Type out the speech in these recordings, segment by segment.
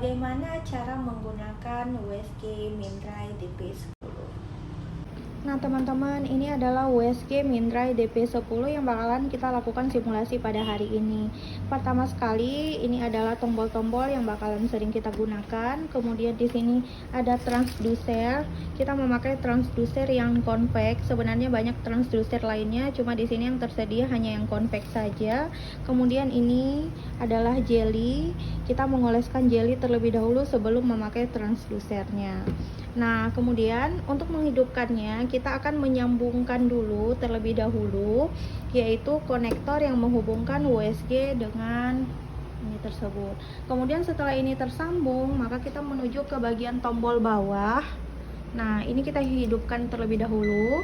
bagaimana cara menggunakan USG Mindray DP10. Nah teman-teman, ini adalah USG Mindray DP10 yang bakalan kita lakukan simulasi pada hari ini. Pertama sekali, ini adalah tombol-tombol yang bakalan sering kita gunakan. Kemudian di sini ada transducer. Kita memakai transducer yang convex. Sebenarnya banyak transducer lainnya, cuma di sini yang tersedia hanya yang convex saja. Kemudian ini adalah jelly. Kita mengoleskan jelly terlebih dahulu sebelum memakai transducernya. Nah, kemudian untuk menghidupkannya, kita akan menyambungkan dulu terlebih dahulu, yaitu konektor yang menghubungkan USG dengan ini tersebut. Kemudian setelah ini tersambung, maka kita menuju ke bagian tombol bawah. Nah, ini kita hidupkan terlebih dahulu.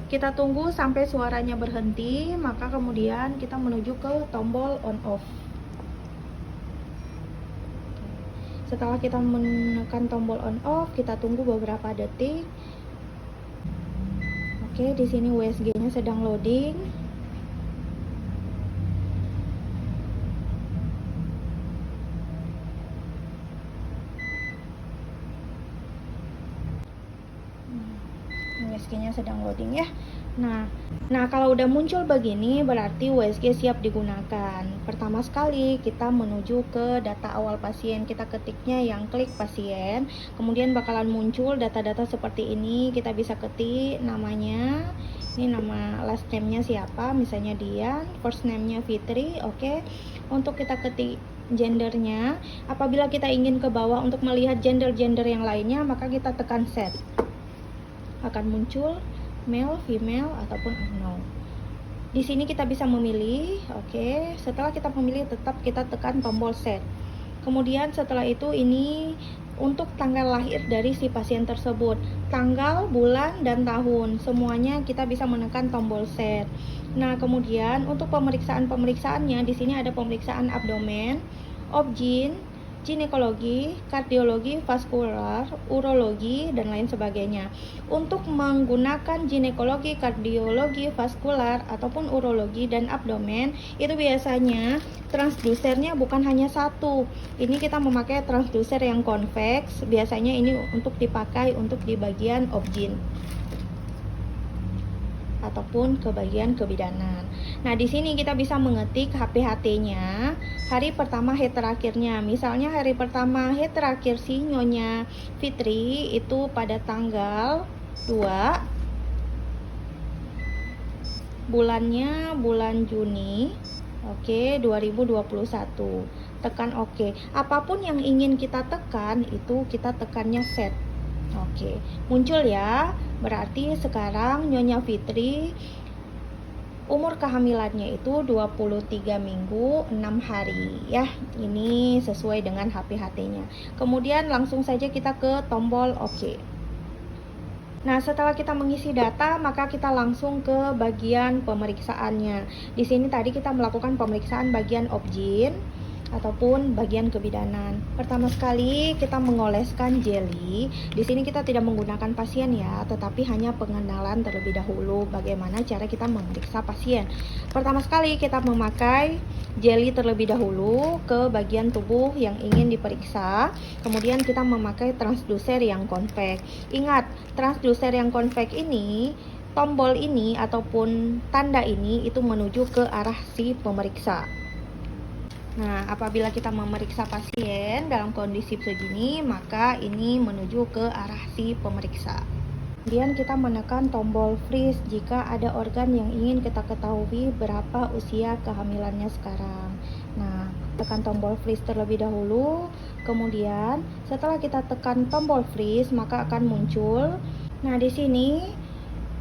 Kita tunggu sampai suaranya berhenti, maka kemudian kita menuju ke tombol on off. Setelah kita menekan tombol on off, kita tunggu beberapa detik. Oke, di sini USG-nya sedang loading. USG-nya sedang loading ya. Nah, kalau udah muncul begini berarti USG siap digunakan. Pertama sekali kita menuju ke data awal pasien. Kita ketiknya yang klik pasien. Kemudian bakalan muncul data-data seperti ini. Kita bisa ketik namanya. Ini nama last name-nya siapa? Misalnya Dian. First name-nya Fitri. Oke. Untuk kita ketik gendernya. Apabila kita ingin ke bawah untuk melihat gender-gender yang lainnya, maka kita tekan set. Akan muncul male, female, ataupun unknown. Di sini kita bisa memilih. Oke. Setelah kita memilih, tetap kita tekan tombol set. Kemudian setelah itu ini untuk tanggal lahir dari si pasien tersebut, tanggal, bulan, dan tahun, semuanya kita bisa menekan tombol set. Nah, kemudian untuk pemeriksaannya di sini ada pemeriksaan abdomen, obgyn, ginekologi, kardiologi, vaskular, urologi, dan lain sebagainya. Untuk menggunakan ginekologi, kardiologi, vaskular, ataupun urologi dan abdomen, itu biasanya transducernya bukan hanya satu. Ini kita memakai transducer yang convex. Biasanya ini untuk dipakai untuk di bagian obgyn ataupun ke bagian kebidanan. Nah, di sini kita bisa mengetik HPHT-nya, hari pertama head terakhirnya. Misalnya hari pertama head terakhir si Nyonya Fitri itu pada tanggal 2, bulannya bulan Juni, oke, 2021. Tekan oke. Apapun yang ingin kita tekan itu kita tekannya set. Oke, muncul ya. Berarti sekarang Nyonya Fitri umur kehamilannya itu 23 minggu 6 hari ya. Ini sesuai dengan HPHT-nya. Kemudian langsung saja kita ke tombol oke. Nah, setelah kita mengisi data, maka kita langsung ke bagian pemeriksaannya. Di sini tadi kita melakukan pemeriksaan bagian obgyn ataupun bagian kebidanan. Pertama sekali kita mengoleskan jelly. Di sini kita tidak menggunakan pasien ya, tetapi hanya pengenalan terlebih dahulu bagaimana cara kita memeriksa pasien. Pertama sekali kita memakai jelly terlebih dahulu ke bagian tubuh yang ingin diperiksa. Kemudian kita memakai transducer yang convex. Ingat, transducer yang convex ini, tombol ini ataupun tanda ini itu menuju ke arah si pemeriksa. Nah, apabila kita memeriksa pasien dalam kondisi begini, maka ini menuju ke arah si pemeriksa. Kemudian kita menekan tombol freeze jika ada organ yang ingin kita ketahui berapa usia kehamilannya sekarang. Nah, tekan tombol freeze terlebih dahulu. Kemudian setelah kita tekan tombol freeze, maka akan muncul. Nah, di sini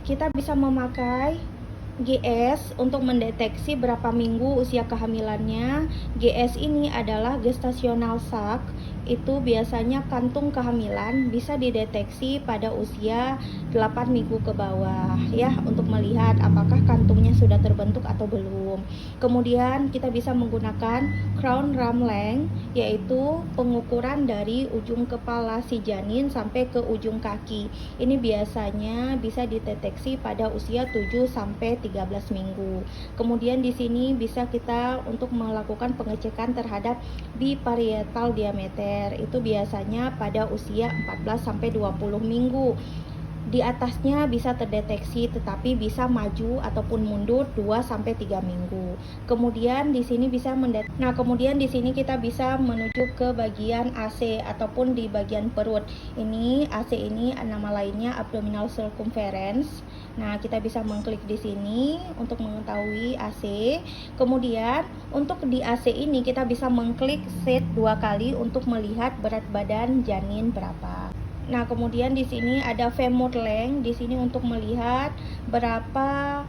kita bisa memakai GS untuk mendeteksi berapa minggu usia kehamilannya. GS ini adalah gestational sac. Itu biasanya kantung kehamilan bisa dideteksi pada usia 8 minggu ke bawah ya, untuk melihat apakah kantungnya sudah terbentuk atau belum. Kemudian kita bisa menggunakan crown ram length, yaitu pengukuran dari ujung kepala si janin sampai ke ujung kaki. Ini biasanya bisa dideteksi pada usia 7 sampai 13 13 minggu. Kemudian di sini bisa kita untuk melakukan pengecekan terhadap biparietal diameter. Itu biasanya pada usia 14 sampai 20 minggu. Di atasnya bisa terdeteksi tetapi bisa maju ataupun mundur 2 sampai 3 minggu. Kemudian di sini bisa kemudian di sini kita bisa menuju ke bagian AC ataupun di bagian perut. Ini AC ini nama lainnya abdominal circumference. Nah, kita bisa mengklik di sini untuk mengetahui AC. Kemudian untuk di AC ini kita bisa mengklik set 2 kali untuk melihat berat badan janin berapa. Nah, kemudian di sini ada femur length, di sini untuk melihat berapa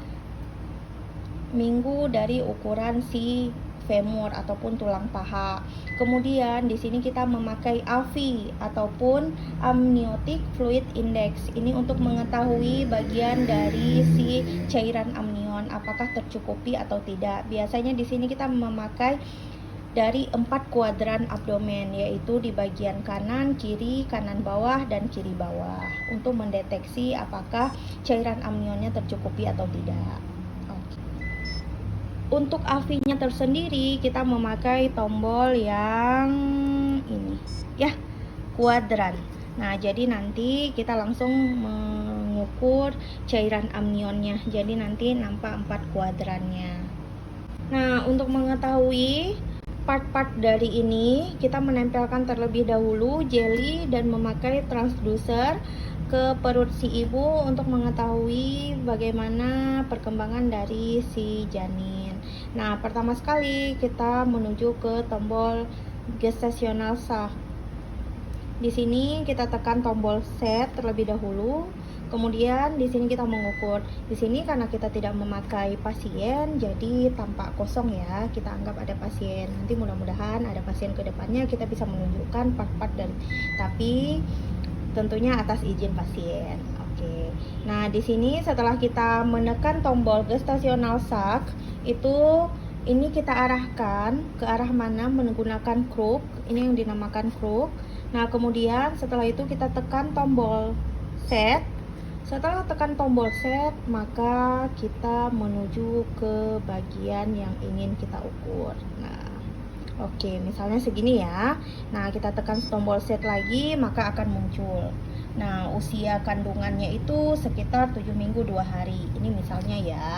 minggu dari ukuran si femur ataupun tulang paha. Kemudian di sini kita memakai AFI ataupun amniotic fluid index. Ini untuk mengetahui bagian dari si cairan amnion apakah tercukupi atau tidak. Biasanya di sini kita memakai dari 4 kuadran abdomen, yaitu di bagian kanan, kiri, kanan bawah, dan kiri bawah untuk mendeteksi apakah cairan amnionnya tercukupi atau tidak. Untuk AFI-nya tersendiri kita memakai tombol yang ini ya, kuadran. Nah, jadi nanti kita langsung mengukur cairan amnionnya. Jadi nanti nampak 4 kuadrannya. Nah, untuk mengetahui part-part dari ini kita menempelkan terlebih dahulu jeli dan memakai transducer ke perut si ibu untuk mengetahui bagaimana perkembangan dari si janin. Nah, pertama sekali kita menuju ke tombol gestational sac. Di sini kita tekan tombol set terlebih dahulu. Kemudian di sini kita mengukur. Di sini karena kita tidak memakai pasien, jadi tampak kosong ya. Kita anggap ada pasien. Nanti mudah-mudahan ada pasien ke depannya kita bisa menunjukkan part-part dari. Tapi tentunya atas izin pasien. Oke. Nah, di sini setelah kita menekan tombol gestational sac, ini kita arahkan ke arah mana menggunakan crook. Ini yang dinamakan crook. Nah, kemudian setelah itu kita tekan tombol set. Setelah tekan tombol set, maka kita menuju ke bagian yang ingin kita ukur. Nah, oke, misalnya segini ya. Nah, kita tekan tombol set lagi, maka akan muncul. Nah, usia kandungannya itu sekitar 7 minggu 2 hari. Ini misalnya ya.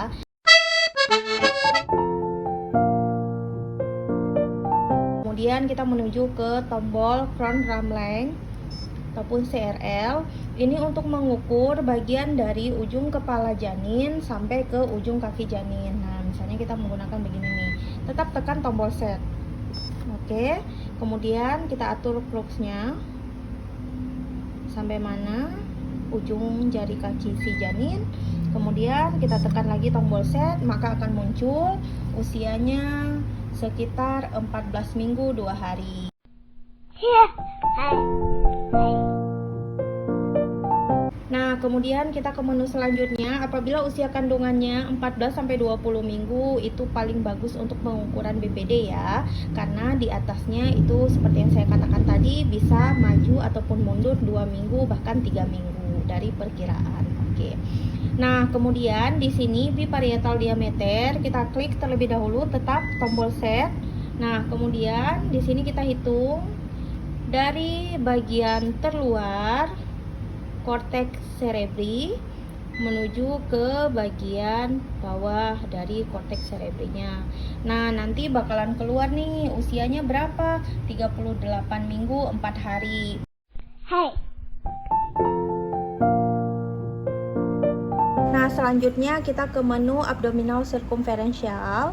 Kemudian kita menuju ke tombol crown ram length ataupun CRL. Ini untuk mengukur bagian dari ujung kepala janin sampai ke ujung kaki janin. Nah, misalnya kita menggunakan begini nih. Tetap tekan tombol set. Oke. Kemudian kita atur crooksnya sampai mana ujung jari kaki si janin. Kemudian kita tekan lagi tombol set, maka akan muncul usianya sekitar 14 minggu 2 hari. Nah, kemudian kita ke menu selanjutnya. Apabila usia kandungannya 14-20 minggu, itu paling bagus untuk pengukuran BPD ya. Karena di atasnya itu seperti yang saya katakan tadi, bisa maju ataupun mundur 2 minggu bahkan 3 minggu dari perkiraan. Oke. Nah, kemudian di sini biparietal diameter, kita klik terlebih dahulu, tetap tombol set. Nah, kemudian di sini kita hitung dari bagian terluar korteks cerebri menuju ke bagian bawah dari korteks cerebrinya. Nah, nanti bakalan keluar nih usianya berapa? 38 minggu 4 hari. Hai. Nah, selanjutnya kita ke menu abdominal circumferential.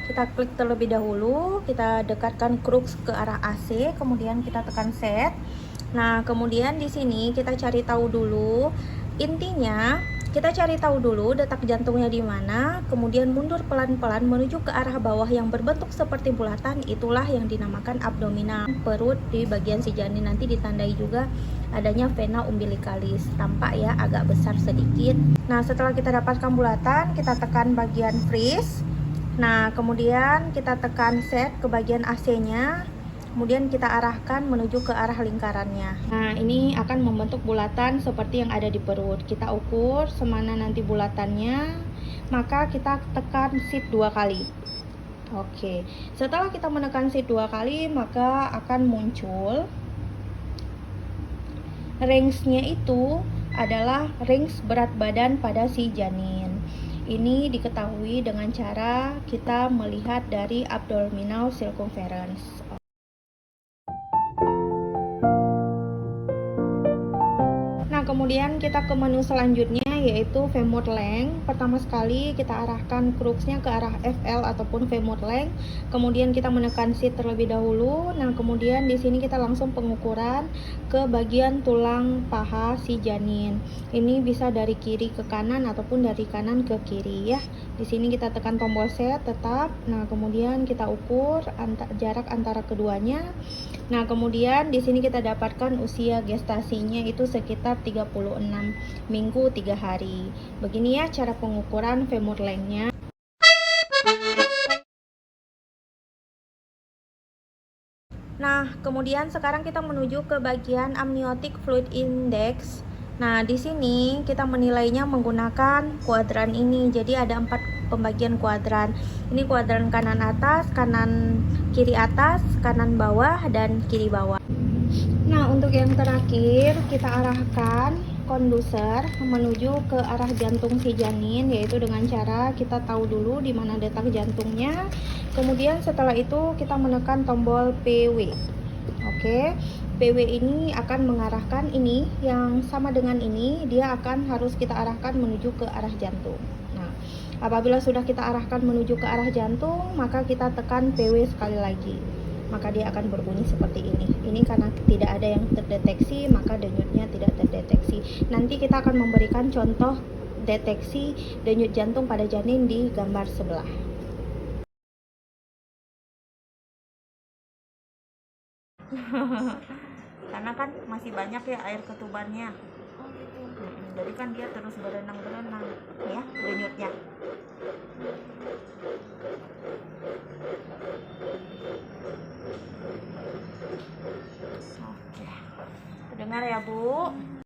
Kita klik terlebih dahulu, kita dekatkan crooks ke arah AC, kemudian kita tekan set. Nah, kemudian di sini kita cari tahu dulu, intinya kita cari tahu dulu detak jantungnya di mana, kemudian mundur pelan-pelan menuju ke arah bawah yang berbentuk seperti bulatan, itulah yang dinamakan abdominal. Perut di bagian si janin nanti ditandai juga adanya vena umbilicalis, tampak ya agak besar sedikit. Nah, setelah kita dapatkan bulatan, kita tekan bagian freeze. Nah, kemudian kita tekan set ke bagian AC-nya. Kemudian kita arahkan menuju ke arah lingkarannya. Nah, ini akan membentuk bulatan seperti yang ada di perut. Kita ukur semana nanti bulatannya. maka kita tekan shift 2 kali. Oke, setelah kita menekan shift 2 kali, maka akan muncul range-nya itu adalah range berat badan pada si janin. Ini diketahui dengan cara kita melihat dari abdominal circumference. Kemudian kita ke menu selanjutnya yaitu femur length. Pertama sekali kita arahkan crux-nya ke arah FL ataupun femur length. Kemudian kita menekan shift terlebih dahulu. Nah, kemudian di sini kita langsung pengukuran ke bagian tulang paha si janin. Ini bisa dari kiri ke kanan ataupun dari kanan ke kiri ya. Di sini kita tekan tombol set tetap. Nah, kemudian kita ukur jarak antara keduanya. Nah, kemudian di sini kita dapatkan usia gestasinya itu sekitar 36 minggu 3 hari. Begini ya cara pengukuran femur length-nya. Nah, kemudian sekarang kita menuju ke bagian amniotic fluid index. Nah, di sini kita menilainya menggunakan kuadran ini. Jadi ada 4 pembagian kuadran. Ini kuadran kanan atas, kanan kiri atas, kanan bawah, dan kiri bawah. Nah, untuk yang terakhir kita arahkan konduser menuju ke arah jantung si janin, yaitu dengan cara kita tahu dulu di mana detak jantungnya. Kemudian setelah itu kita menekan tombol PW. Oke, PW ini akan mengarahkan ini yang sama dengan ini, dia akan harus kita arahkan menuju ke arah jantung. Nah, apabila sudah kita arahkan menuju ke arah jantung, maka kita tekan PW sekali lagi. Maka dia akan berbunyi seperti ini. Ini karena tidak ada yang terdeteksi, maka denyutnya tidak terdeteksi. Nanti kita akan memberikan contoh deteksi denyut jantung pada janin di gambar sebelah. Karena kan masih banyak ya air ketubannya, jadi kan dia terus berenang-berenang ya denyutnya. Oke, dengar ya Bu.